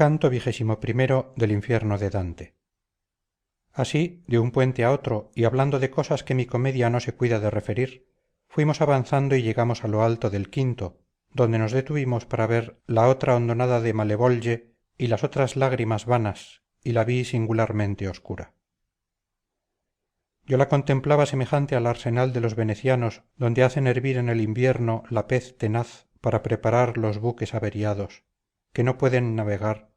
canto XXI del infierno de Dante. Así, de un puente a otro y hablando de cosas que mi comedia no se cuida de referir, fuimos avanzando y llegamos a lo alto del quinto, donde nos detuvimos para ver la otra hondonada de Malevolge y las otras lágrimas vanas, y la vi singularmente oscura. Yo la contemplaba semejante al arsenal de los venecianos, donde hacen hervir en el invierno la pez tenaz para preparar los buques averiados, que no pueden navegar,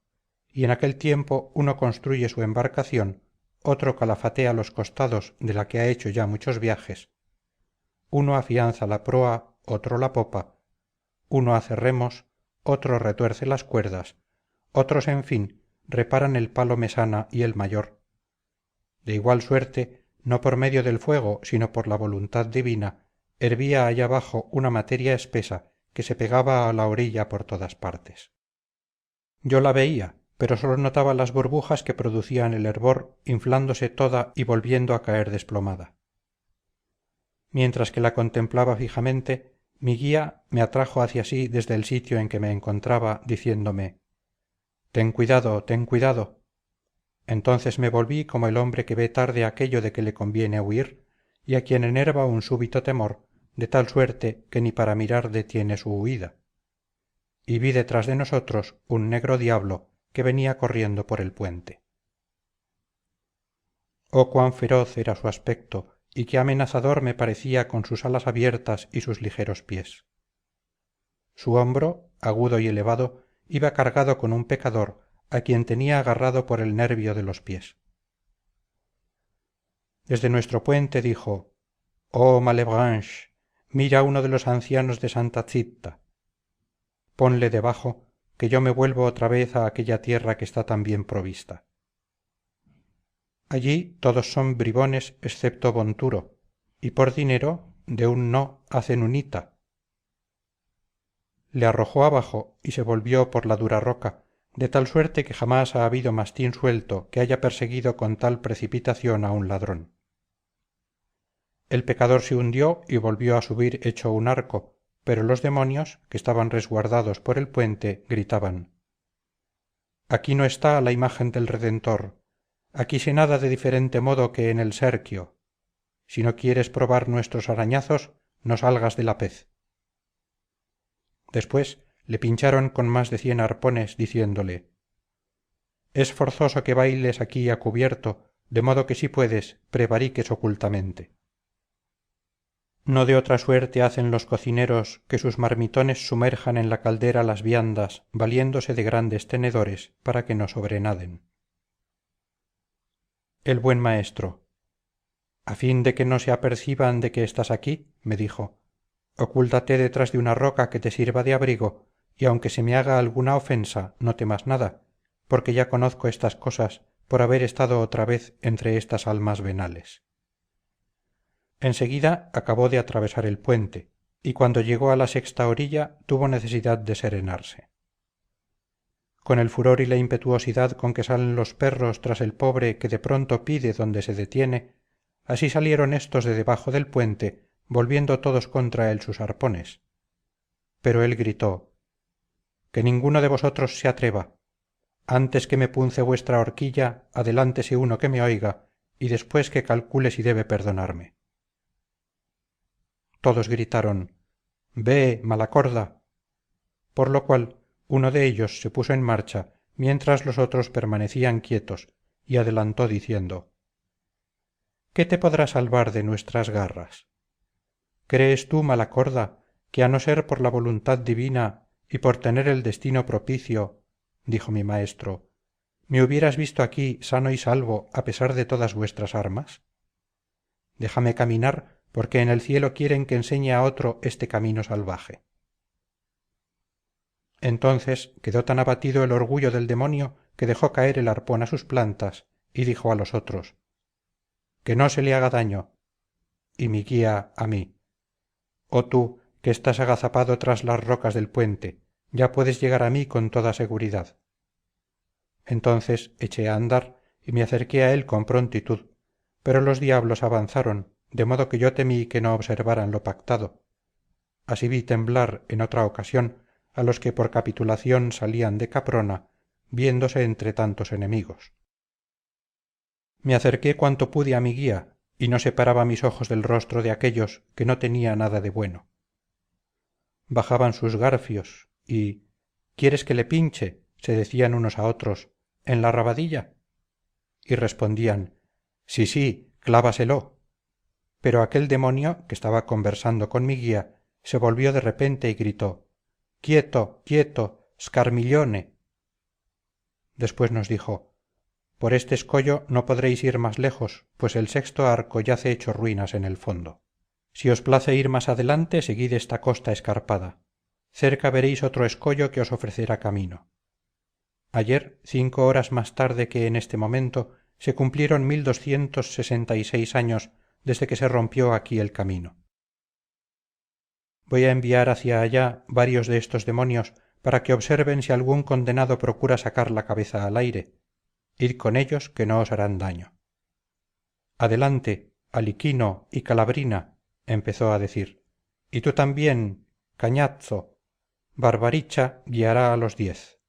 y en aquel tiempo uno construye su embarcación, otro calafatea los costados de la que ha hecho ya muchos viajes, uno afianza la proa, otro la popa, uno hace remos, otro retuerce las cuerdas, otros en fin reparan el palo mesana y el mayor. De igual suerte, no por medio del fuego, sino por la voluntad divina, hervía allá abajo una materia espesa que se pegaba a la orilla por todas partes. Yo la veía, pero sólo notaba las burbujas que producían el hervor, inflándose toda y volviendo a caer desplomada. Mientras que la contemplaba fijamente, mi guía me atrajo hacia sí desde el sitio en que me encontraba, diciéndome: ten cuidado, ten cuidado. Entonces me volví como el hombre que ve tarde aquello de que le conviene huir, y a quien enerva un súbito temor, de tal suerte que ni para mirar detiene su huida. Y vi detrás de nosotros un negro diablo que venía corriendo por el puente. Oh, cuán feroz era su aspecto, y qué amenazador me parecía con sus alas abiertas y sus ligeros pies. Su hombro, agudo y elevado, iba cargado con un pecador a quien tenía agarrado por el nervio de los pies. Desde nuestro puente dijo: oh Malebranche, mira uno de los ancianos de Santa Citta. Ponle debajo, que yo me vuelvo otra vez a aquella tierra que está tan bien provista. Allí todos son bribones excepto Bonturo, y por dinero de un no hacen un hita. Le arrojó abajo y se volvió por la dura roca, de tal suerte que jamás ha habido mastín suelto que haya perseguido con tal precipitación a un ladrón. El pecador se hundió y volvió a subir hecho un arco, pero los demonios, que estaban resguardados por el puente, gritaban: aquí no está la imagen del Redentor, aquí se nada de diferente modo que en el Serquio. Si no quieres probar nuestros arañazos, no salgas de la pez. Después le pincharon con más de 100 arpones, diciéndole: es forzoso que bailes aquí a cubierto, de modo que si puedes, prevariques ocultamente. No de otra suerte hacen los cocineros que sus marmitones sumerjan en la caldera las viandas, valiéndose de grandes tenedores para que no sobrenaden. El buen maestro: a fin de que no se aperciban de que estás aquí, me dijo, ocúltate detrás de una roca que te sirva de abrigo, y aunque se me haga alguna ofensa, no temas nada, porque ya conozco estas cosas por haber estado otra vez entre estas almas venales. Enseguida acabó de atravesar el puente, y cuando llegó a la sexta orilla tuvo necesidad de serenarse. Con el furor y la impetuosidad con que salen los perros tras el pobre que de pronto pide donde se detiene, así salieron éstos de debajo del puente, volviendo todos contra él sus arpones. Pero él gritó: que ninguno de vosotros se atreva. Antes que me punce vuestra horquilla, adelántese uno que me oiga, y después que calcule si debe perdonarme. Todos gritaron: ve, malacorda. Por lo cual uno de ellos se puso en marcha mientras los otros permanecían quietos, y adelantó diciendo: ¿qué te podrá salvar de nuestras garras? ¿Crees tú, malacorda, que a no ser por la voluntad divina y por tener el destino propicio, dijo mi maestro, me hubieras visto aquí sano y salvo a pesar de todas vuestras armas? Déjame caminar, porque en el cielo quieren que enseñe a otro este camino salvaje. Entonces quedó tan abatido el orgullo del demonio que dejó caer el arpón a sus plantas y dijo a los otros: que no se le haga daño. Y mi guía a mí: oh tú, que estás agazapado tras las rocas del puente, ya puedes llegar a mí con toda seguridad. Entonces eché a andar y me acerqué a él con prontitud, pero los diablos avanzaron, de modo que yo temí que no observaran lo pactado. Así vi temblar en otra ocasión a los que por capitulación salían de Caprona, viéndose entre tantos enemigos. Me acerqué cuanto pude a mi guía y no separaba mis ojos del rostro de aquellos que no tenía nada de bueno. Bajaban sus garfios y ¿quieres que le pinche?, se decían unos a otros, ¿en la rabadilla? Y respondían, sí, sí, clávaselo. Pero aquel demonio, que estaba conversando con mi guía, se volvió de repente y gritó, quieto, quieto, scarmiglione. Después nos dijo, por este escollo no podréis ir más lejos, pues el sexto arco yace hecho ruinas en el fondo. Si os place ir más adelante, seguid esta costa escarpada. Cerca veréis otro escollo que os ofrecerá camino. Ayer, 5 horas más tarde que en este momento, se cumplieron 1266 años desde que se rompió aquí el camino. Voy a enviar hacia allá varios de estos demonios para que observen si algún condenado procura sacar la cabeza al aire. Id con ellos, que no os harán daño. Adelante, Aliquino y Calabrina, empezó a decir, y tú también, Cañazzo. Barbaricha guiará a los 10.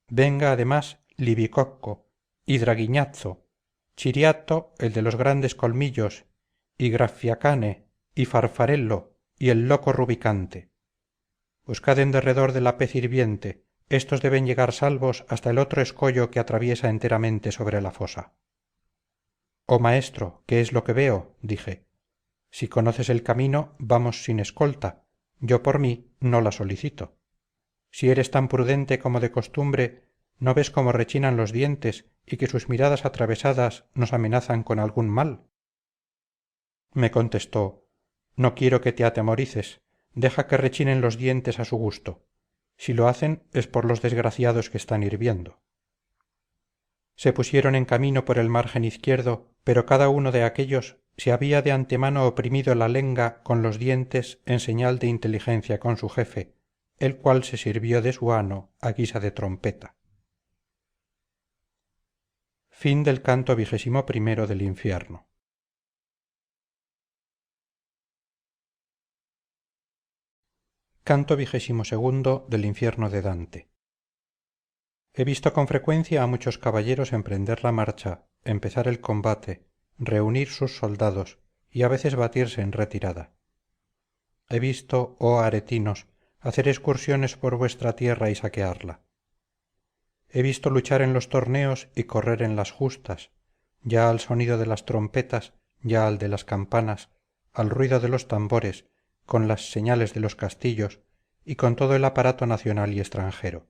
Venga además Libicocco y Draguiñazzo, Chiriato, el de los grandes colmillos, y Graffiacane, y Farfarello, y el loco Rubicante. Buscad en derredor de la pez hirviente, estos deben llegar salvos hasta el otro escollo que atraviesa enteramente sobre la fosa. Oh maestro, ¿qué es lo que veo?, dije. Si conoces el camino, vamos sin escolta. Yo por mí no la solicito. Si eres tan prudente como de costumbre, ¿no ves cómo rechinan los dientes y que sus miradas atravesadas nos amenazan con algún mal? Me contestó, no quiero que te atemorices, deja que rechinen los dientes a su gusto. Si lo hacen es por los desgraciados que están hirviendo. Se pusieron en camino por el margen izquierdo, pero cada uno de aquellos se había de antemano oprimido la lenga con los dientes en señal de inteligencia con su jefe, el cual se sirvió de su ano a guisa de trompeta. Fin del canto 21 del infierno. Canto 22 del infierno de Dante. He visto con frecuencia a muchos caballeros emprender la marcha, empezar el combate, reunir sus soldados y a veces batirse en retirada. He visto, oh aretinos, hacer excursiones por vuestra tierra y saquearla. He visto luchar en los torneos y correr en las justas, ya al sonido de las trompetas, ya al de las campanas, al ruido de los tambores, con las señales de los castillos y con todo el aparato nacional y extranjero.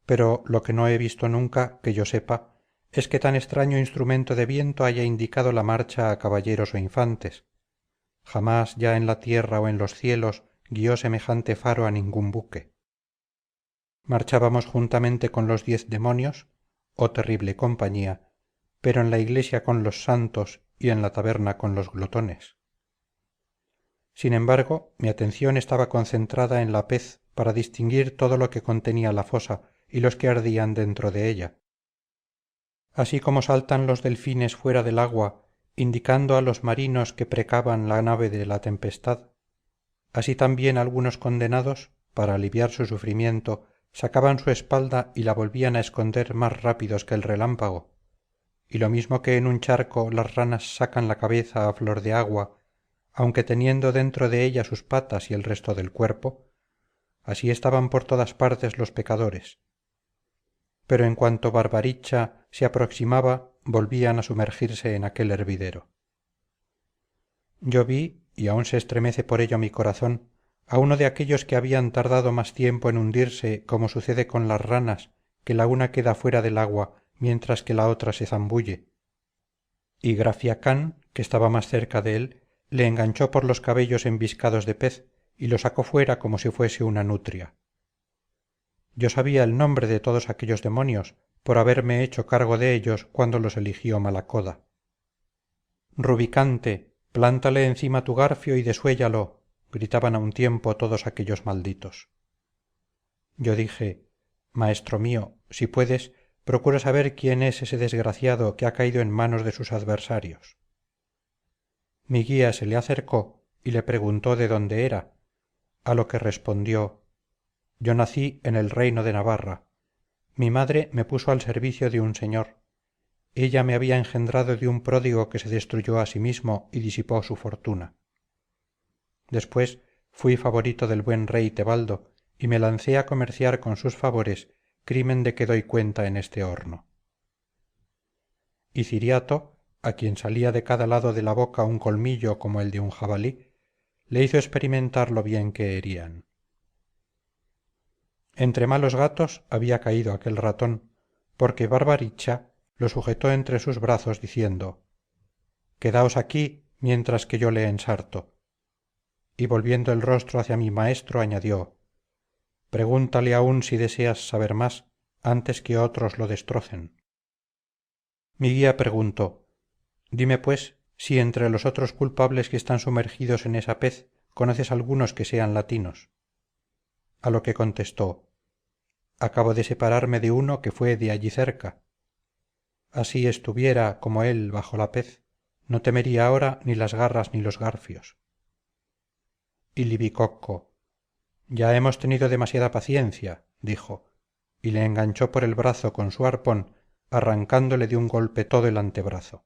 Pero lo que no he visto nunca, que yo sepa, es que tan extraño instrumento de viento haya indicado la marcha a caballeros o infantes. Jamás ya en la tierra o en los cielos guió semejante faro a ningún buque. Marchábamos juntamente con los 10 demonios, oh terrible compañía, pero en la iglesia con los santos y en la taberna con los glotones. Sin embargo, mi atención estaba concentrada en la pez para distinguir todo lo que contenía la fosa y los que ardían dentro de ella. Así como saltan los delfines fuera del agua, indicando a los marinos que precavan la nave de la tempestad, así también algunos condenados, para aliviar su sufrimiento, sacaban su espalda y la volvían a esconder más rápidos que el relámpago, y lo mismo que en un charco las ranas sacan la cabeza a flor de agua, aunque teniendo dentro de ella sus patas y el resto del cuerpo, así estaban por todas partes los pecadores. Pero en cuanto Barbaricha se aproximaba, volvían a sumergirse en aquel hervidero. Yo vi, y aún se estremece por ello mi corazón, a uno de aquellos que habían tardado más tiempo en hundirse, como sucede con las ranas, que la una queda fuera del agua mientras que la otra se zambulle. Y Grafiacán, que estaba más cerca de él, le enganchó por los cabellos embiscados de pez y lo sacó fuera como si fuese una nutria. Yo sabía el nombre de todos aquellos demonios, por haberme hecho cargo de ellos cuando los eligió Malacoda. Rubicante, plántale encima tu garfio y desuéllalo, gritaban a un tiempo todos aquellos malditos. Yo dije, maestro mío, si puedes, procura saber quién es ese desgraciado que ha caído en manos de sus adversarios. Mi guía se le acercó y le preguntó de dónde era, a lo que respondió, yo nací en el reino de Navarra. mi madre me puso al servicio de un señor. Ella me había engendrado de un pródigo que se destruyó a sí mismo y disipó su fortuna. Después fui favorito del buen rey Tebaldo y me lancé a comerciar con sus favores, crimen de que doy cuenta en este horno. Y Ciriato, a quien salía de cada lado de la boca un colmillo como el de un jabalí, le hizo experimentar lo bien que herían. Entre malos gatos había caído aquel ratón, porque Barbaricha lo sujetó entre sus brazos diciendo: «Quedaos aquí mientras que yo le ensarto». Y volviendo el rostro hacia mi maestro añadió: «Pregúntale aún si deseas saber más, antes que otros lo destrocen». Mi guía preguntó: «Dime, pues, si entre los otros culpables que están sumergidos en esa pez conoces algunos que sean latinos». A lo que contestó: «Acabo de separarme de uno que fue de allí cerca. Así estuviera como él bajo la pez, no temería ahora ni las garras ni los garfios». Y Libicocco: «Ya hemos tenido demasiada paciencia», dijo, y le enganchó por el brazo con su arpón, arrancándole de un golpe todo el antebrazo.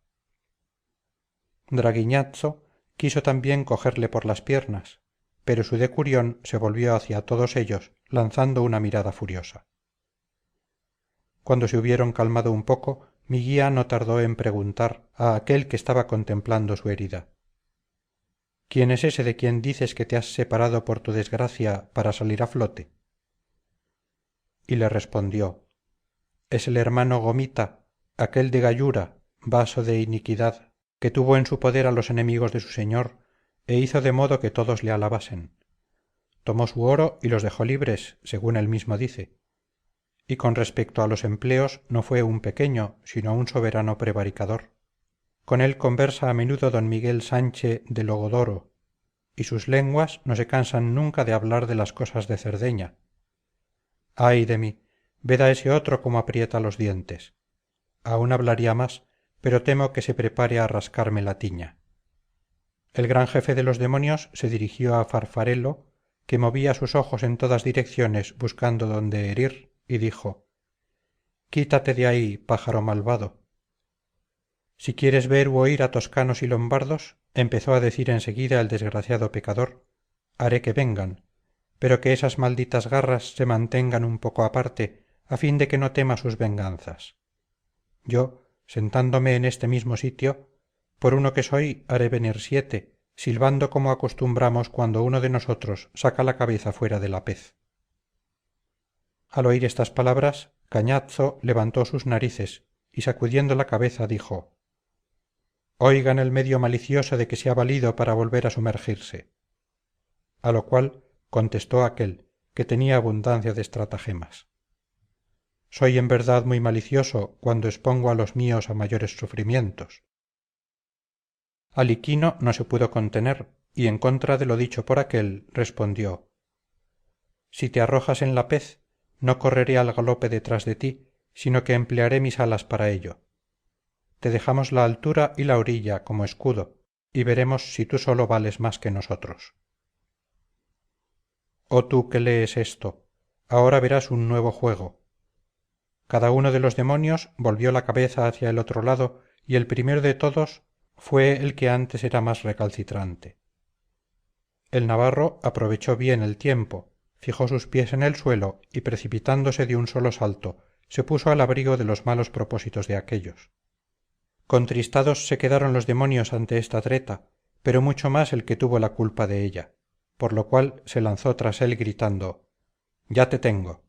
Draguiñazzo quiso también cogerle por las piernas, pero su decurión se volvió hacia todos ellos, lanzando una mirada furiosa. Cuando se hubieron calmado un poco, mi guía no tardó en preguntar a aquel que estaba contemplando su herida: «¿Quién es ese de quien dices que te has separado por tu desgracia para salir a flote?» Y le respondió: «Es el hermano Gomita, aquel de Gayura, vaso de iniquidad, que tuvo en su poder a los enemigos de su señor, e hizo de modo que todos le alabasen. Tomó su oro y los dejó libres, según él mismo dice. Y con respecto a los empleos, no fue un pequeño, sino un soberano prevaricador. Con él conversa a menudo don Miguel Sánchez de Logodoro, y sus lenguas no se cansan nunca de hablar de las cosas de Cerdeña. Ay de mí, ved a ese otro cómo aprieta los dientes. Aún hablaría más, pero temo que se prepare a rascarme la tiña». El gran jefe de los demonios se dirigió a Farfarelo, que movía sus ojos en todas direcciones buscando dónde herir, y dijo: «Quítate de ahí, pájaro malvado». «Si quieres ver u oír a toscanos y lombardos», empezó a decir enseguida el desgraciado pecador, «haré que vengan, pero que esas malditas garras se mantengan un poco aparte, a fin de que no tema sus venganzas. Yo, sentándome en este mismo sitio, por uno que soy haré venir 7, silbando como acostumbramos cuando uno de nosotros saca la cabeza fuera de la pez». Al oír estas palabras, Cañazzo levantó sus narices y sacudiendo la cabeza dijo: «Oigan el medio malicioso de que se ha valido para volver a sumergirse». A lo cual contestó aquel, que tenía abundancia de estratagemas: «Soy en verdad muy malicioso cuando expongo a los míos a mayores sufrimientos». Aliquino no se pudo contener y en contra de lo dicho por aquel respondió: «Si te arrojas en la pez, no correré al galope detrás de ti, sino que emplearé mis alas para ello. Te dejamos la altura y la orilla como escudo, y veremos si tú solo vales más que nosotros». Oh tú que lees esto, ahora verás un nuevo juego. Cada uno de los demonios volvió la cabeza hacia el otro lado y el primero de todos fue el que antes era más recalcitrante. El navarro aprovechó bien el tiempo, fijó sus pies en el suelo y precipitándose de un solo salto, se puso al abrigo de los malos propósitos de aquéllos. Contristados se quedaron los demonios ante esta treta, pero mucho más el que tuvo la culpa de ella, por lo cual se lanzó tras él gritando: «Ya te tengo».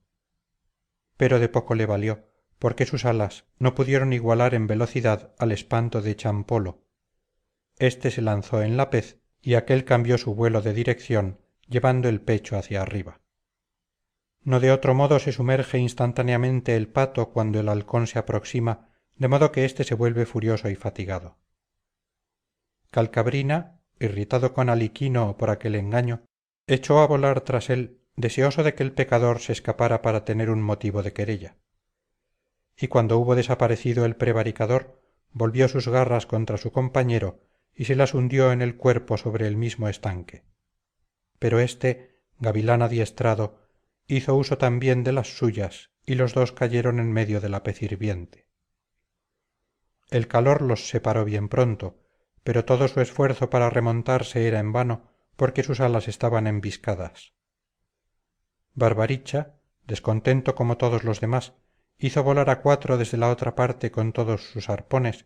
Pero de poco le valió, porque sus alas no pudieron igualar en velocidad al espanto de Champolo. Este se lanzó en la pez y aquel cambió su vuelo de dirección, llevando el pecho hacia arriba. No de otro modo se sumerge instantáneamente el pato cuando el halcón se aproxima, de modo que éste se vuelve furioso y fatigado. Calcabrina, irritado con Aliquino por aquel engaño, echó a volar tras él, deseoso de que el pecador se escapara para tener un motivo de querella. Y cuando hubo desaparecido el prevaricador, volvió sus garras contra su compañero y se las hundió en el cuerpo sobre el mismo estanque. Pero éste, gavilán adiestrado, hizo uso también de las suyas y los dos cayeron en medio de la pez hirviente. El calor los separó bien pronto, pero todo su esfuerzo para remontarse era en vano, porque sus alas estaban embiscadas. Barbaricha, descontento como todos los demás, hizo volar a cuatro desde la otra parte con todos sus arpones,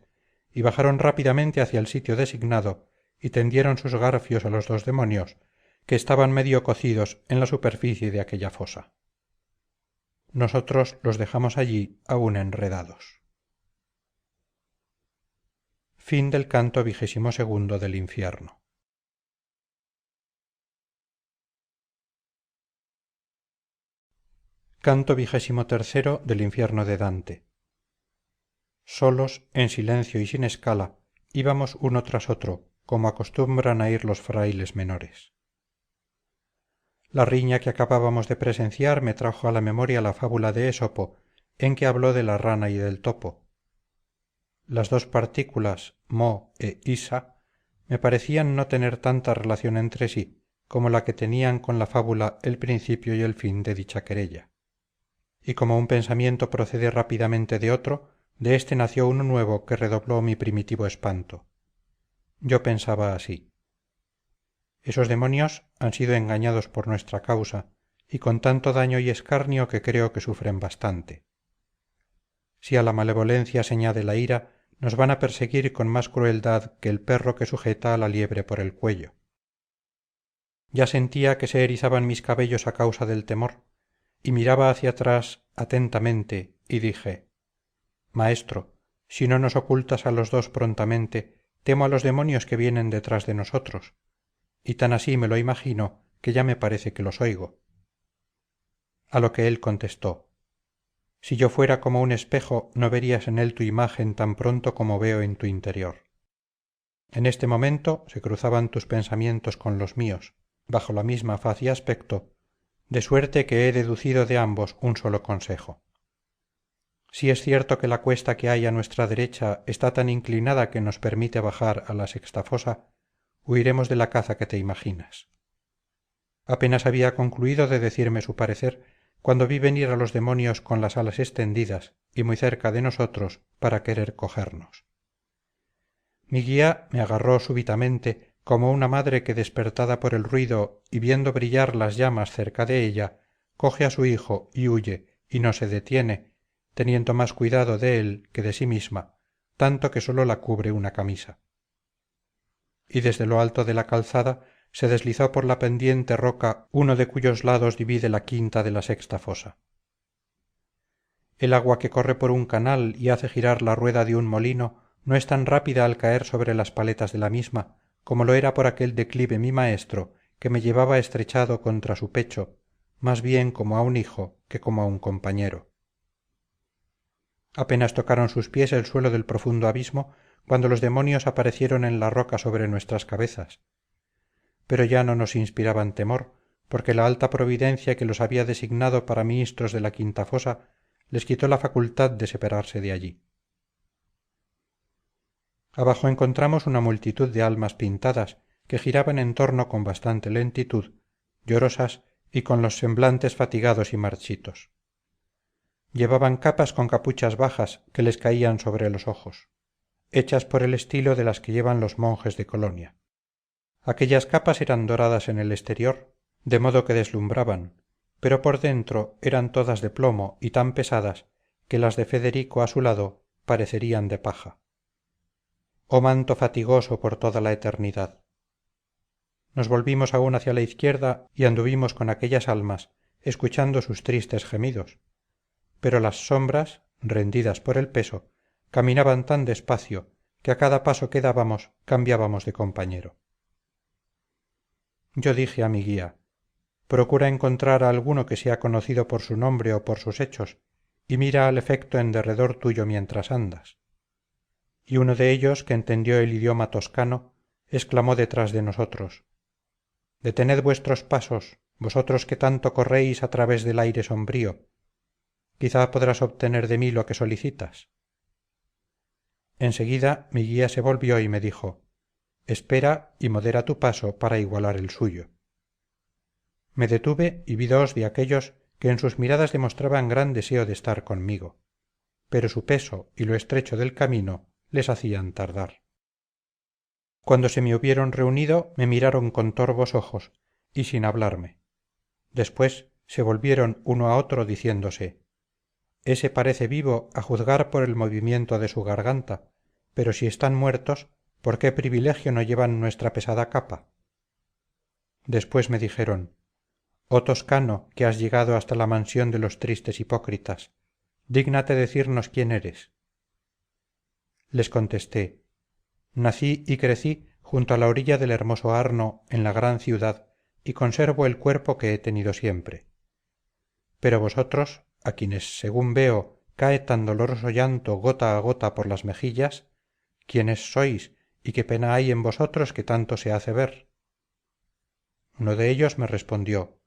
y bajaron rápidamente hacia el sitio designado y tendieron sus garfios a los dos demonios, que estaban medio cocidos en la superficie de aquella fosa. Nosotros los dejamos allí aún enredados. Fin del canto XXII del infierno. Canto XXIII del infierno de Dante. Solos, en silencio y sin escala, íbamos uno tras otro, como acostumbran a ir los frailes menores. La riña que acabábamos de presenciar me trajo a la memoria la fábula de Esopo, en que habló de la rana y del topo. Las dos partículas, mo e isa, me parecían no tener tanta relación entre sí como la que tenían con la fábula el principio y el fin de dicha querella. Y como un pensamiento procede rápidamente de otro, de éste nació uno nuevo que redobló mi primitivo espanto. Yo pensaba así: esos demonios han sido engañados por nuestra causa, y con tanto daño y escarnio que creo que sufren bastante. Si a la malevolencia se añade la ira, nos van a perseguir con más crueldad que el perro que sujeta a la liebre por el cuello. Ya sentía que se erizaban mis cabellos a causa del temor, y miraba hacia atrás atentamente, y dije: Maestro, si no nos ocultas a los dos prontamente, temo a los demonios que vienen detrás de nosotros, y tan así me lo imagino que ya me parece que los oigo. A lo que él contestó: si yo fuera como un espejo, no verías en él tu imagen tan pronto como veo en tu interior. En este momento se cruzaban tus pensamientos con los míos, bajo la misma faz y aspecto, de suerte que he deducido de ambos un solo consejo. Si es cierto que la cuesta que hay a nuestra derecha está tan inclinada que nos permite bajar a la sexta fosa, huiremos de la caza que te imaginas. Apenas había concluido de decirme su parecer cuando vi venir a los demonios con las alas extendidas y muy cerca de nosotros para querer cogernos. Mi guía me agarró súbitamente como una madre que despertada por el ruido y viendo brillar las llamas cerca de ella, coge a su hijo y huye y no se detiene, teniendo más cuidado de él que de sí misma, tanto que sólo la cubre una camisa. Y desde lo alto de la calzada se deslizó por la pendiente roca uno de cuyos lados divide la quinta de la sexta fosa. El agua que corre por un canal y hace girar la rueda de un molino no es tan rápida al caer sobre las paletas de la misma como lo era por aquel declive mi maestro, que me llevaba estrechado contra su pecho, más bien como a un hijo que como a un compañero. Apenas tocaron sus pies el suelo del profundo abismo cuando los demonios aparecieron en la roca sobre nuestras cabezas. Pero ya no nos inspiraban temor, porque la alta providencia que los había designado para ministros de la quinta fosa les quitó la facultad de separarse de allí. Abajo encontramos una multitud de almas pintadas que giraban en torno con bastante lentitud, llorosas y con los semblantes fatigados y marchitos. Llevaban capas con capuchas bajas que les caían sobre los ojos, hechas por el estilo de las que llevan los monjes de Colonia. Aquellas capas eran doradas en el exterior, de modo que deslumbraban, pero por dentro eran todas de plomo y tan pesadas que las de Federico a su lado parecerían de paja. Oh manto fatigoso por toda la eternidad. Nos volvimos aún hacia la izquierda y anduvimos con aquellas almas, escuchando sus tristes gemidos, pero las sombras, rendidas por el peso, caminaban tan despacio que a cada paso que dábamos cambiábamos de compañero. Yo dije a mi guía: procura encontrar a alguno que sea conocido por su nombre o por sus hechos, y mira al efecto en derredor tuyo mientras andas. Y uno de ellos, que entendió el idioma toscano, exclamó detrás de nosotros: detened vuestros pasos, vosotros que tanto corréis a través del aire sombrío. Quizá podrás obtener de mí lo que solicitas. Enseguida mi guía se volvió y me dijo: espera y modera tu paso para igualar el suyo. Me detuve y vi dos de aquellos que en sus miradas demostraban gran deseo de estar conmigo, pero su peso y lo estrecho del camino les hacían tardar. Cuando se me hubieron reunido me miraron con torvos ojos y sin hablarme. Después se volvieron uno a otro diciéndose: ese parece vivo a juzgar por el movimiento de su garganta, pero si están muertos, ¿por qué privilegio no llevan nuestra pesada capa? Después me dijeron: oh toscano, que has llegado hasta la mansión de los tristes hipócritas, dígnate decirnos quién eres. Les contesté: nací y crecí junto a la orilla del hermoso Arno en la gran ciudad y conservo el cuerpo que he tenido siempre. Pero vosotros, a quienes según veo cae tan doloroso llanto gota a gota por las mejillas, ¿quiénes sois y qué pena hay en vosotros que tanto se hace ver? Uno de ellos me respondió: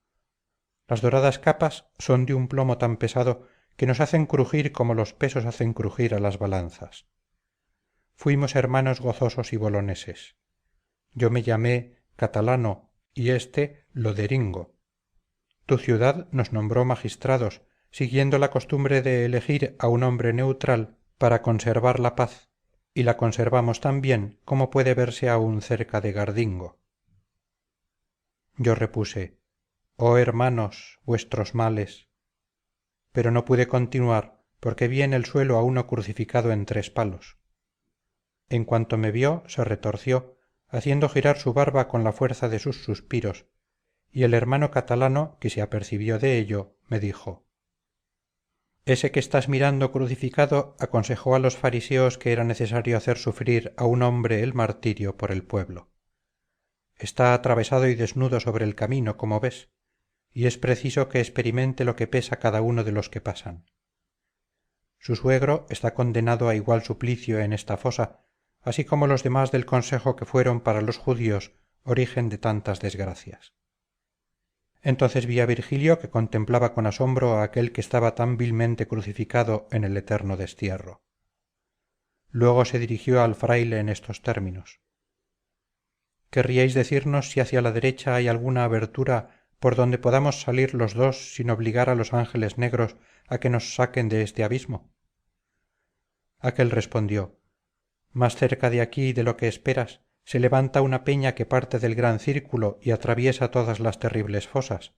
las doradas capas son de un plomo tan pesado que nos hacen crujir como los pesos hacen crujir a las balanzas. Fuimos hermanos gozosos y boloneses. Yo me llamé Catalano y éste Loderingo. Tu ciudad nos nombró magistrados, siguiendo la costumbre de elegir a un hombre neutral para conservar la paz, y la conservamos tan bien como puede verse aún cerca de Gardingo. Yo repuse: oh hermanos, vuestros males. Pero no pude continuar porque vi en el suelo a uno crucificado en 3 palos. En cuanto me vio, se retorció, haciendo girar su barba con la fuerza de sus suspiros, y el hermano catalano, que se apercibió de ello, me dijo: ese que estás mirando crucificado aconsejó a los fariseos que era necesario hacer sufrir a un hombre el martirio por el pueblo. Está atravesado y desnudo sobre el camino, como ves, y es preciso que experimente lo que pesa cada uno de los que pasan. Su suegro está condenado a igual suplicio en esta fosa, así como los demás del consejo que fueron para los judíos origen de tantas desgracias. Entonces vi a Virgilio que contemplaba con asombro a aquel que estaba tan vilmente crucificado en el eterno destierro. Luego se dirigió al fraile en estos términos: ¿querríais decirnos si hacia la derecha hay alguna abertura por donde podamos salir los dos sin obligar a los ángeles negros a que nos saquen de este abismo? Aquel respondió: más cerca de aquí de lo que esperas se levanta una peña que parte del gran círculo y atraviesa todas las terribles fosas,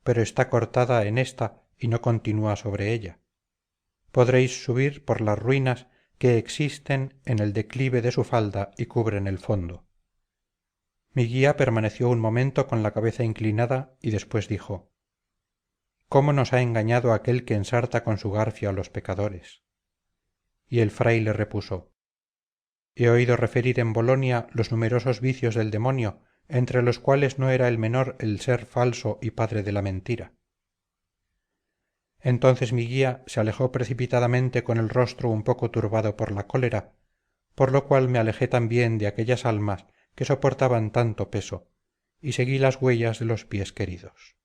pero está cortada en esta y no continúa sobre ella. Podréis subir por las ruinas que existen en el declive de su falda y cubren el fondo. Mi guía permaneció un momento con la cabeza inclinada y después dijo: ¿cómo nos ha engañado aquel que ensarta con su garfio a los pecadores? Y el fraile repuso: he oído referir en Bolonia los numerosos vicios del demonio, entre los cuales no era el menor el ser falso y padre de la mentira. Entonces mi guía se alejó precipitadamente con el rostro un poco turbado por la cólera, por lo cual me alejé también de aquellas almas que soportaban tanto peso, y seguí las huellas de los pies queridos.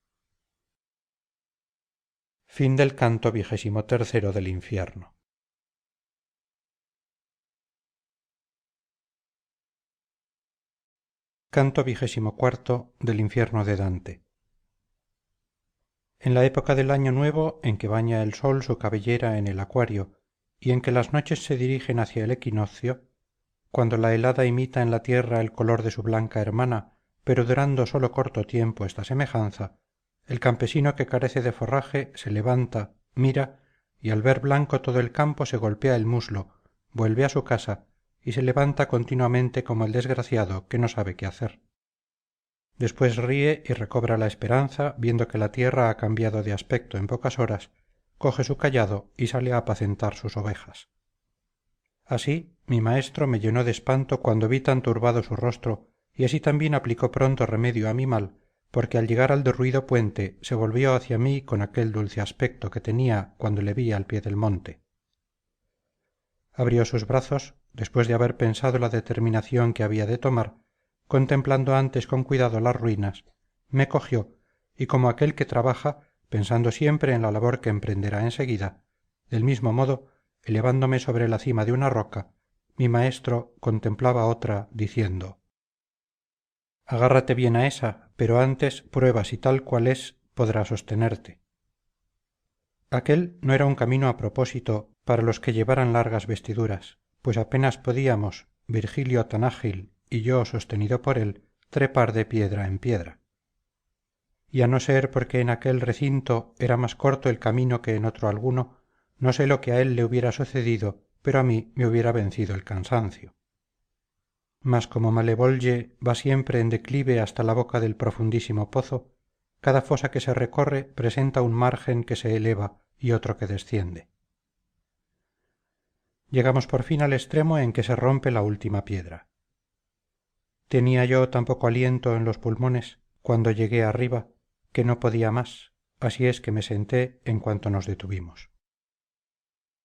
Fin del canto XXIII del infierno. Canto XXIV del infierno de Dante. En la época del año nuevo en que baña el sol su cabellera en el acuario y en que las noches se dirigen hacia el equinoccio, cuando la helada imita en la tierra el color de su blanca hermana, pero durando sólo corto tiempo esta semejanza, el campesino que carece de forraje se levanta, mira, y al ver blanco todo el campo se golpea el muslo, vuelve a su casa y se levanta continuamente como el desgraciado que no sabe qué hacer. Después ríe y recobra la esperanza viendo que la tierra ha cambiado de aspecto en pocas horas, coge su cayado y sale a apacentar sus ovejas. Así mi maestro me llenó de espanto cuando vi tan turbado su rostro, y así también aplicó pronto remedio a mi mal, porque al llegar al derruido puente se volvió hacia mí con aquel dulce aspecto que tenía cuando le vi al pie del monte. Abrió sus brazos, después de haber pensado la determinación que había de tomar, contemplando antes con cuidado las ruinas, me cogió, y como aquel que trabaja, pensando siempre en la labor que emprenderá enseguida, del mismo modo, elevándome sobre la cima de una roca, mi maestro contemplaba otra, diciendo: agárrate bien a esa, pero antes prueba si tal cual es podrá sostenerte. aquel no era un camino a propósito para los que llevaran largas vestiduras, pues apenas podíamos, Virgilio tan ágil y yo sostenido por él, trepar de piedra en piedra. Y a no ser porque en aquel recinto era más corto el camino que en otro alguno, no sé lo que a él le hubiera sucedido, pero a mí me hubiera vencido el cansancio. Mas como Malevolge va siempre en declive hasta la boca del profundísimo pozo, cada fosa que se recorre presenta un margen que se eleva y otro que desciende. Llegamos por fin al extremo en que se rompe la última piedra. Tenía yo tan poco aliento en los pulmones cuando llegué arriba que no podía más, así es que me senté en cuanto nos detuvimos.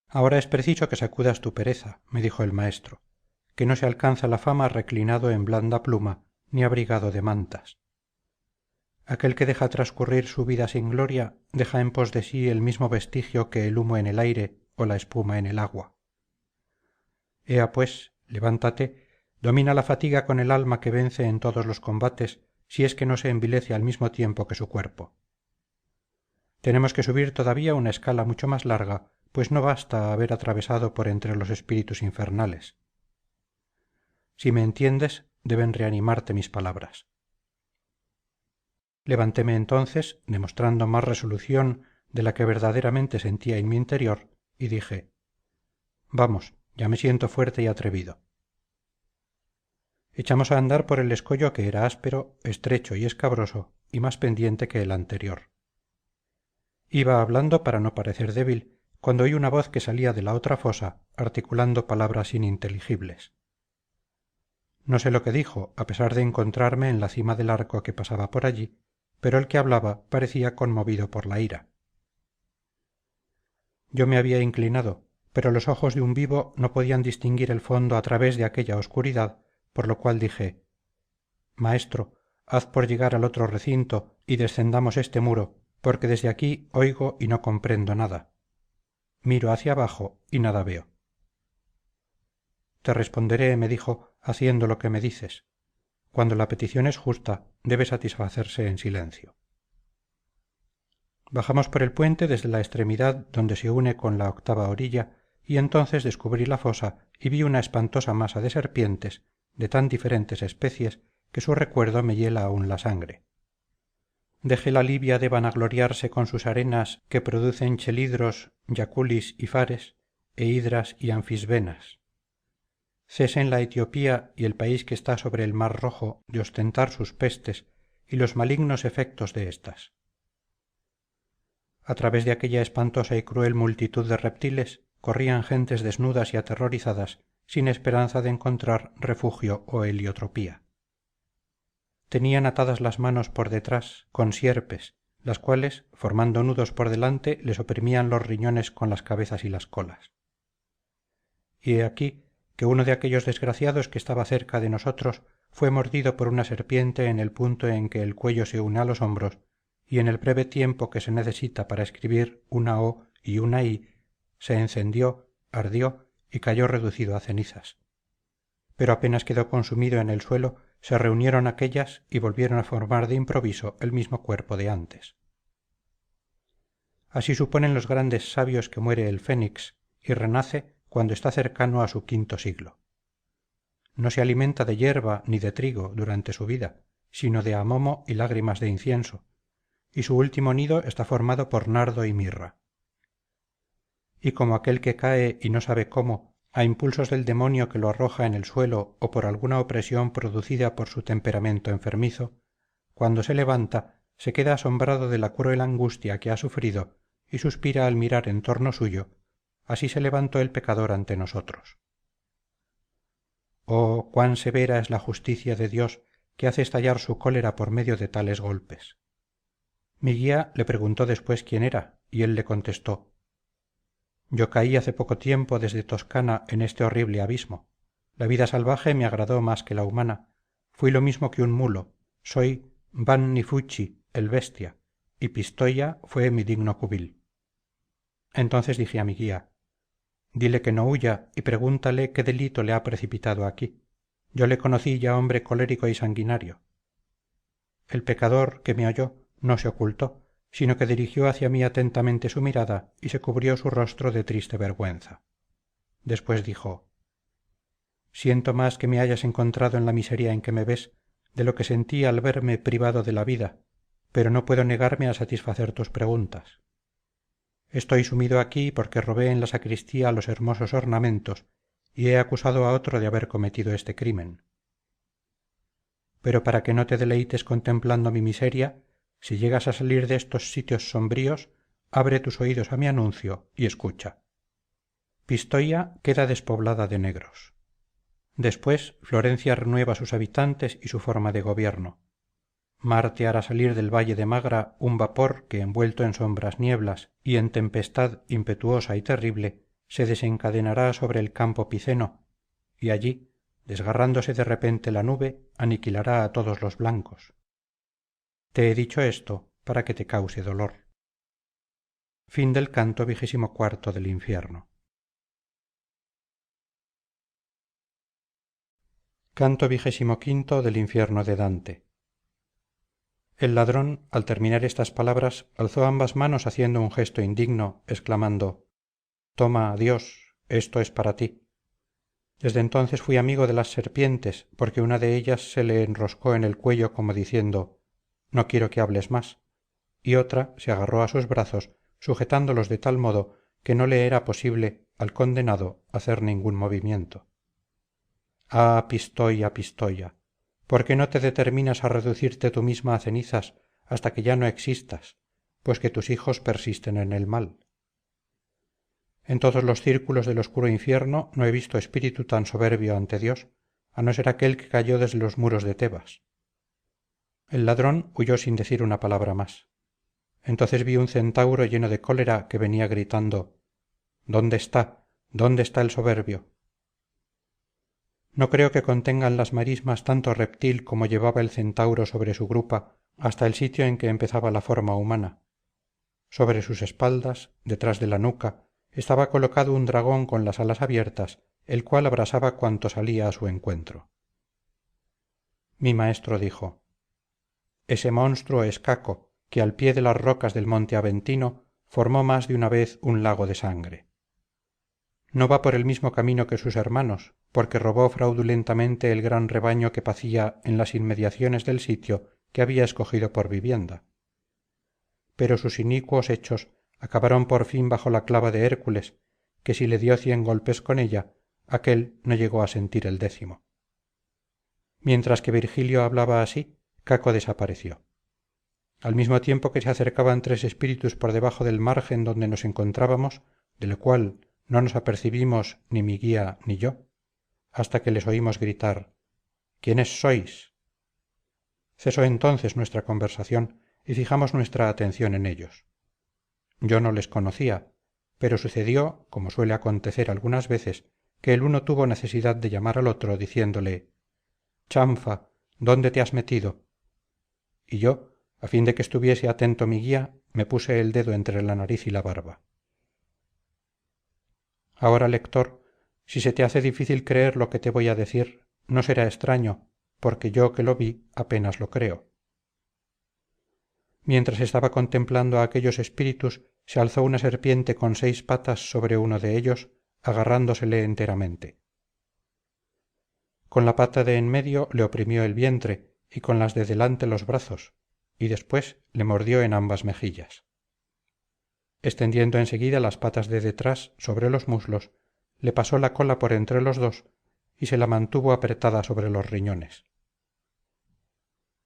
Ahora es preciso que sacudas tu pereza, me dijo el maestro, que no se alcanza la fama reclinado en blanda pluma ni abrigado de mantas. Aquel que deja transcurrir su vida sin gloria deja en pos de sí el mismo vestigio que el humo en el aire o la espuma en el agua. Ea pues, levántate, domina la fatiga con el alma que vence en todos los combates, si es que no se envilece al mismo tiempo que su cuerpo. Tenemos que subir todavía una escala mucho más larga, pues no basta haber atravesado por entre los espíritus infernales. Si me entiendes, deben reanimarte mis palabras. Levantéme entonces, demostrando más resolución de la que verdaderamente sentía en mi interior, y dije, vamos, ya me siento fuerte y atrevido. Echamos a andar por el escollo que era áspero, estrecho y escabroso, y más pendiente que el anterior. Iba hablando para no parecer débil, cuando oí una voz que salía de la otra fosa, articulando palabras ininteligibles. No sé lo que dijo, a pesar de encontrarme en la cima del arco que pasaba por allí, pero el que hablaba parecía conmovido por la ira. Yo me había inclinado, pero los ojos de un vivo no podían distinguir el fondo a través de aquella oscuridad, por lo cual dije, maestro, haz por llegar al otro recinto y descendamos este muro, porque desde aquí oigo y no comprendo nada. Miro hacia abajo y nada veo. Te responderé, me dijo, haciendo lo que me dices. Cuando la petición es justa, debe satisfacerse en silencio. Bajamos por el puente desde la extremidad donde se une con la octava orilla, y entonces descubrí la fosa y vi una espantosa masa de serpientes, de tan diferentes especies, que su recuerdo me hiela aún la sangre. Dejé la libia de vanagloriarse con sus arenas que producen chelidros, yaculis y fares, e hidras y anfisbenas. Cesen la Etiopía y el país que está sobre el mar rojo de ostentar sus pestes y los malignos efectos de éstas. A través de aquella espantosa y cruel multitud de reptiles corrían gentes desnudas y aterrorizadas, sin esperanza de encontrar refugio o heliotropía. Tenían atadas las manos por detrás con sierpes, las cuales, formando nudos por delante, les oprimían los riñones con las cabezas y las colas. Y he aquí que uno de aquellos desgraciados que estaba cerca de nosotros fue mordido por una serpiente en el punto en que el cuello se une a los hombros, y en el breve tiempo que se necesita para escribir una O y una I, se encendió, ardió y cayó reducido a cenizas. Pero apenas quedó consumido en el suelo, se reunieron aquellas y volvieron a formar de improviso el mismo cuerpo de antes. Así suponen los grandes sabios que muere el fénix y renace cuando está cercano a su quinto siglo. No se alimenta de hierba ni de trigo durante su vida, sino de amomo y lágrimas de incienso, y su último nido está formado por nardo y mirra. Y como aquel que cae y no sabe cómo, a impulsos del demonio que lo arroja en el suelo o por alguna opresión producida por su temperamento enfermizo, cuando se levanta se queda asombrado de la cruel angustia que ha sufrido y suspira al mirar en torno suyo, así se levantó el pecador ante nosotros. Oh, cuán severa es la justicia de Dios que hace estallar su cólera por medio de tales golpes. Mi guía le preguntó después quién era, y él le contestó, yo caí hace poco tiempo desde Toscana en este horrible abismo. La vida salvaje me agradó más que la humana. Fui lo mismo que un mulo. Soy Vanni Fucci, el bestia, y Pistoia fue mi digno cubil. Entonces dije a mi guía, dile que no huya y pregúntale qué delito le ha precipitado aquí. Yo le conocí ya hombre colérico y sanguinario. El pecador, que me oyó, no se ocultó, sino que dirigió hacia mí atentamente su mirada y se cubrió su rostro de triste vergüenza. Después dijo: siento más que me hayas encontrado en la miseria en que me ves de lo que sentí al verme privado de la vida, pero no puedo negarme a satisfacer tus preguntas. Estoy sumido aquí porque robé en la sacristía los hermosos ornamentos y he acusado a otro de haber cometido este crimen. Pero para que no te deleites contemplando mi miseria, si llegas a salir de estos sitios sombríos, abre tus oídos a mi anuncio y escucha. Pistoia queda despoblada de negros. Después, Florencia renueva sus habitantes y su forma de gobierno. Marte hará salir del valle de Magra un vapor que, envuelto en sombras nieblas y en tempestad impetuosa y terrible, se desencadenará sobre el campo piceno, y allí, desgarrándose de repente la nube, aniquilará a todos los blancos. Te he dicho esto para que te cause dolor. Fin del canto XXIV del infierno. Canto XXV del infierno de Dante. El ladrón, al terminar estas palabras, alzó ambas manos haciendo un gesto indigno, exclamando: toma, Dios, esto es para ti. Desde entonces fui amigo de las serpientes, porque una de ellas se le enroscó en el cuello como diciendo: no quiero que hables más, y otra se agarró a sus brazos, sujetándolos de tal modo que no le era posible al condenado hacer ningún movimiento. Ah, Pistoia, Pistoia, ¿por qué no te determinas a reducirte tú misma a cenizas hasta que ya no existas, pues que tus hijos persisten en el mal? En todos los círculos del oscuro infierno no he visto espíritu tan soberbio ante Dios, a no ser aquel que cayó desde los muros de Tebas. El ladrón huyó sin decir una palabra más. Entonces vi un centauro lleno de cólera que venía gritando: ¿dónde está? ¿Dónde está el soberbio? No creo que contengan las marismas tanto reptil como llevaba el centauro sobre su grupa hasta el sitio en que empezaba la forma humana. Sobre sus espaldas, detrás de la nuca, estaba colocado un dragón con las alas abiertas, el cual abrasaba cuanto salía a su encuentro. Mi maestro dijo: ese monstruo es Caco, que al pie de las rocas del monte Aventino formó más de una vez un lago de sangre. No va por el mismo camino que sus hermanos, porque robó fraudulentamente el gran rebaño que pacía en las inmediaciones del sitio que había escogido por vivienda. Pero sus inicuos hechos acabaron por fin bajo la clava de Hércules, que si le dio 100 golpes con ella, aquél no llegó a sentir el 10º. Mientras que Virgilio hablaba así, Caco desapareció. Al mismo tiempo que se acercaban 3 espíritus por debajo del margen donde nos encontrábamos, de lo cual no nos apercibimos ni mi guía ni yo, hasta que les oímos gritar: ¿quiénes sois? Cesó entonces nuestra conversación y fijamos nuestra atención en ellos. Yo no les conocía, pero sucedió, como suele acontecer algunas veces, que el uno tuvo necesidad de llamar al otro diciéndole: chanfa, ¿dónde te has metido? Y yo, a fin de que estuviese atento mi guía, me puse el dedo entre la nariz y la barba. Ahora, lector, si se te hace difícil creer lo que te voy a decir, no será extraño, porque yo que lo vi apenas lo creo. Mientras estaba contemplando a aquellos espíritus, se alzó una serpiente con 6 patas sobre uno de ellos, agarrándosele enteramente. Con la pata de en medio le oprimió el vientre y con las de delante los brazos, y después le mordió en ambas mejillas. Extendiendo enseguida las patas de detrás sobre los muslos, le pasó la cola por entre los dos y se la mantuvo apretada sobre los riñones.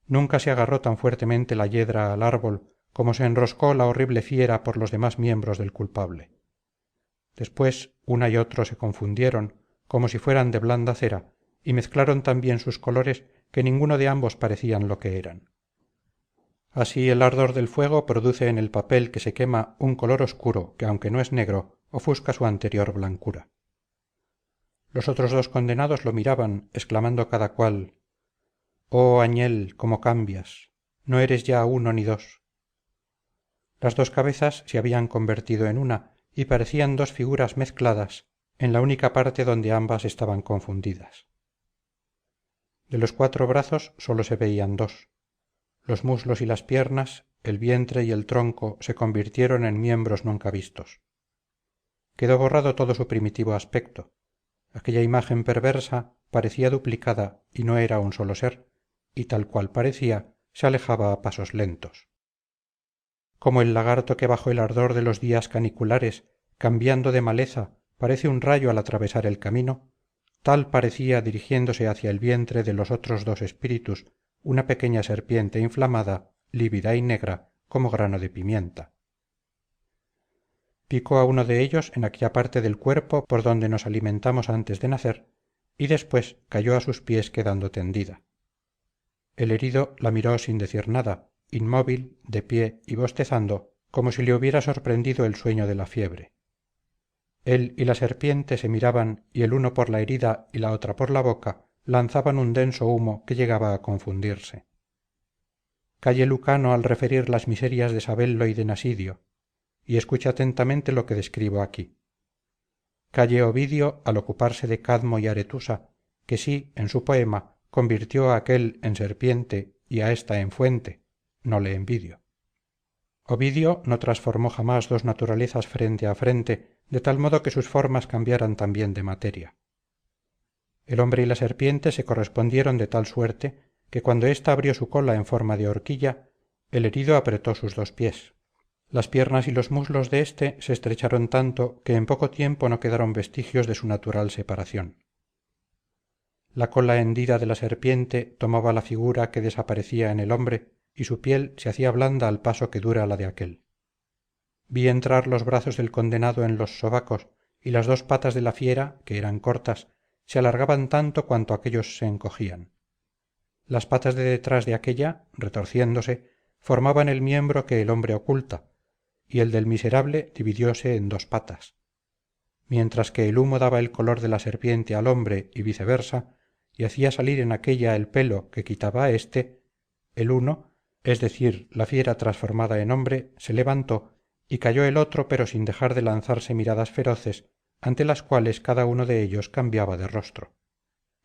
Nunca se agarró tan fuertemente la hiedra al árbol como se enroscó la horrible fiera por los demás miembros del culpable. Después una y otro se confundieron, como si fueran de blanda cera, y mezclaron tan bien sus colores que ninguno de ambos parecían lo que eran. Así el ardor del fuego produce en el papel que se quema un color oscuro que, aunque no es negro, ofusca su anterior blancura. Los otros 2 condenados lo miraban, exclamando cada cual: «Oh, Añel, cómo cambias! No eres ya uno ni 2». Las 2 cabezas se habían convertido en una y parecían 2 figuras mezcladas en la única parte donde ambas estaban confundidas. De los 4 brazos sólo se veían 2. Los muslos y las piernas el vientre y el tronco se convirtieron en miembros nunca vistos. Quedó borrado todo su primitivo aspecto. Aquella imagen perversa parecía duplicada y no era un solo ser, y tal cual parecía, se alejaba a pasos lentos. Como el lagarto que bajo el ardor de los días caniculares, cambiando de maleza, parece un rayo al atravesar el camino, tal parecía dirigiéndose hacia el vientre de los otros dos espíritus una pequeña serpiente inflamada, lívida y negra como grano de pimienta. Picó a uno de ellos en aquella parte del cuerpo por donde nos alimentamos antes de nacer, y después cayó a sus pies quedando tendida. El herido la miró sin decir nada, inmóvil, de pie y bostezando, como si le hubiera sorprendido el sueño de la fiebre. Él y la serpiente se miraban y el uno por la herida y la otra por la boca lanzaban un denso humo que llegaba a confundirse. Calle Lucano al referir las miserias de Sabello y de Nasidio, y escucha atentamente lo que describo aquí. Calle Ovidio al ocuparse de Cadmo y Aretusa, que sí, en su poema, convirtió a aquel en serpiente y a ésta en fuente, no le envidio. Ovidio no transformó jamás dos naturalezas frente a frente, de tal modo que sus formas cambiaran también de materia. El hombre y la serpiente se correspondieron de tal suerte que cuando ésta abrió su cola en forma de horquilla, el herido apretó sus dos pies. Las piernas y los muslos de éste se estrecharon tanto que en poco tiempo no quedaron vestigios de su natural separación. La cola hendida de la serpiente tomaba la figura que desaparecía en el hombre y su piel se hacía blanda al paso que dura la de aquél. Vi entrar los brazos del condenado en los sobacos y las dos patas de la fiera, que eran cortas, se alargaban tanto cuanto aquéllos se encogían. Las patas de detrás de aquélla, retorciéndose, formaban el miembro que el hombre oculta, y el del miserable dividióse en dos patas. Mientras que el humo daba el color de la serpiente al hombre y viceversa, y hacía salir en aquélla el pelo que quitaba a éste, el uno, es decir, la fiera transformada en hombre, se levantó y cayó el otro, pero sin dejar de lanzarse miradas feroces, ante las cuales cada uno de ellos cambiaba de rostro.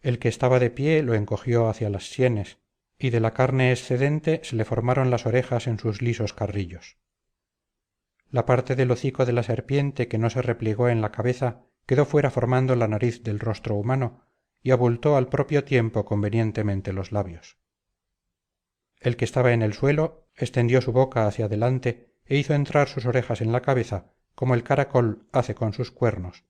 El que estaba de pie lo encogió hacia las sienes, y de la carne excedente se le formaron las orejas en sus lisos carrillos. La parte del hocico de la serpiente que no se replegó en la cabeza quedó fuera formando la nariz del rostro humano y abultó al propio tiempo convenientemente los labios. El que estaba en el suelo extendió su boca hacia adelante e hizo entrar sus orejas en la cabeza como el caracol hace con sus cuernos,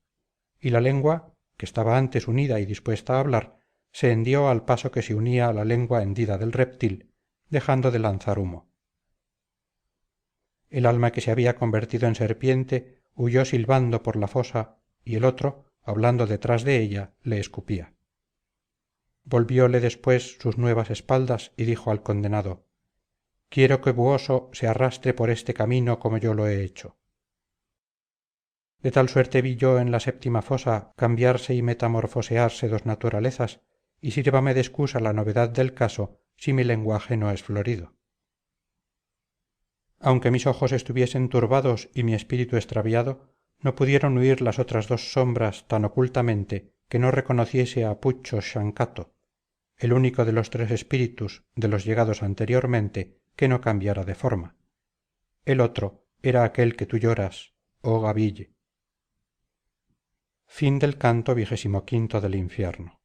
y la lengua, que estaba antes unida y dispuesta a hablar, se hendió al paso que se unía a la lengua hendida del reptil, dejando de lanzar humo. El alma que se había convertido en serpiente huyó silbando por la fosa y el otro, hablando detrás de ella, le escupía. Volvióle después sus nuevas espaldas y dijo al condenado: «Quiero que vuoso se arrastre por este camino como yo lo he hecho». De tal suerte vi yo en la séptima fosa cambiarse y metamorfosearse dos naturalezas, y sírvame de excusa la novedad del caso si mi lenguaje no es florido. Aunque mis ojos estuviesen turbados y mi espíritu extraviado, no pudieron huir las otras dos sombras tan ocultamente que no reconociese a Puccio Sciancato, el único de los tres espíritus de los llegados anteriormente que no cambiara de forma. El otro era aquel que tú lloras, oh gaville. Fin del canto XXV del infierno.